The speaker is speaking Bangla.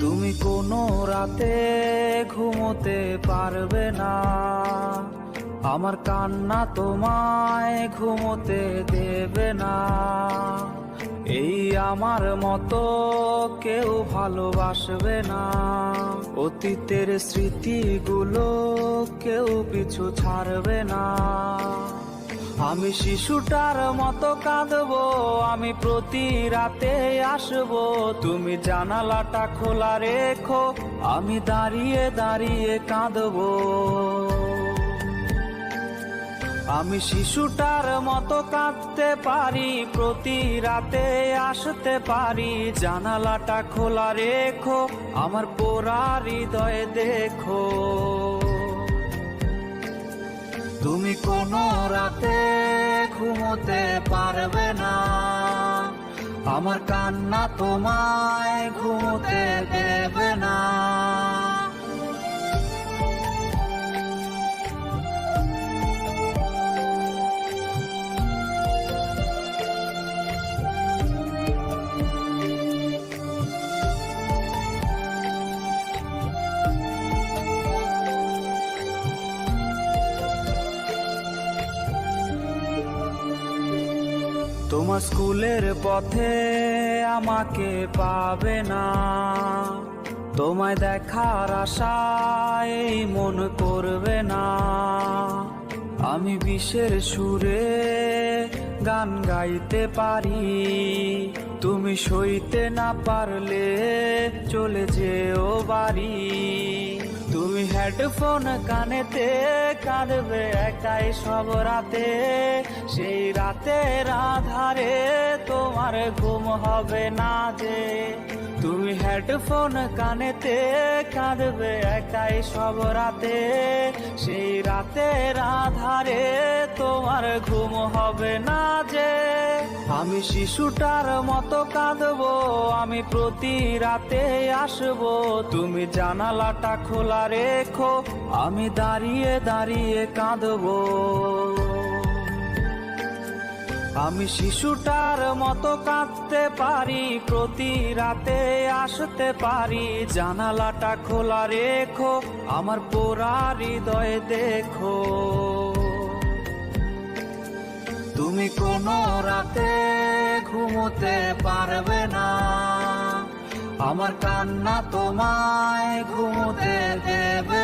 তুমি কোনো রাতে ঘুমোতে পারবে না, আমার কান্না তোমায় ঘুমোতে দেবে না। এই আমার মতো কেউ ভালোবাসবে না, অতীতের স্মৃতিগুলো কেউ পিছু ছাড়বে না। আমি শিশুটার মতো কাঁদবো, আমি প্রতি রাতে আসবো, তুমি জানালাটা খোলা রেখো, আমি দাঁড়িয়ে দাঁড়িয়ে কাঁদবো। আমি শিশুটার মতো কাঁদতে পারি, প্রতি রাতে আসতে পারি, জানালাটা খোলা রেখো, আমার পোড়া হৃদয় দেখো। তুমি কোনো রাতে ঘুমোতে পারবে না, আমার কান্না তোমায় ঘুমোতে দেবে না। তোমার স্কুলের পথে আমাকে পাবে না, তোমায় দেখার আশায় এই মন করবে না। আমি বিষের সুরে গান গাইতে পারি, তুমি সইতে না পারলে চলে যেও বাড়ি। তুমি হেডফোন কানেতে কাঁদবে একাই সব রাতে, সেই রাতের আধারে তোমার ঘুম হবে না যে। তুমি হেডফোন কানেতে কাঁদবে একাই সব রাতে, সেই রাতের আধারে তোমার ঘুম হবে না যে। আমি শিশুটার মতো কাঁদবো, আমি প্রতি রাতে আসবো, তুমি জানালাটা খোলা রেখো, আমি দাঁড়িয়ে দাঁড়িয়ে কাঁদবো। আমি শিশুটার মতো কাঁদতে পারি, প্রতি রাতে আসতে পারি, জানালাটা খোলা রেখো, আমার পোড়া হৃদয় দেখো। তুমি কোনো রাতে ঘুমোতে পারবে না, আমার কান্না তোমায় ঘুমোতে দেবে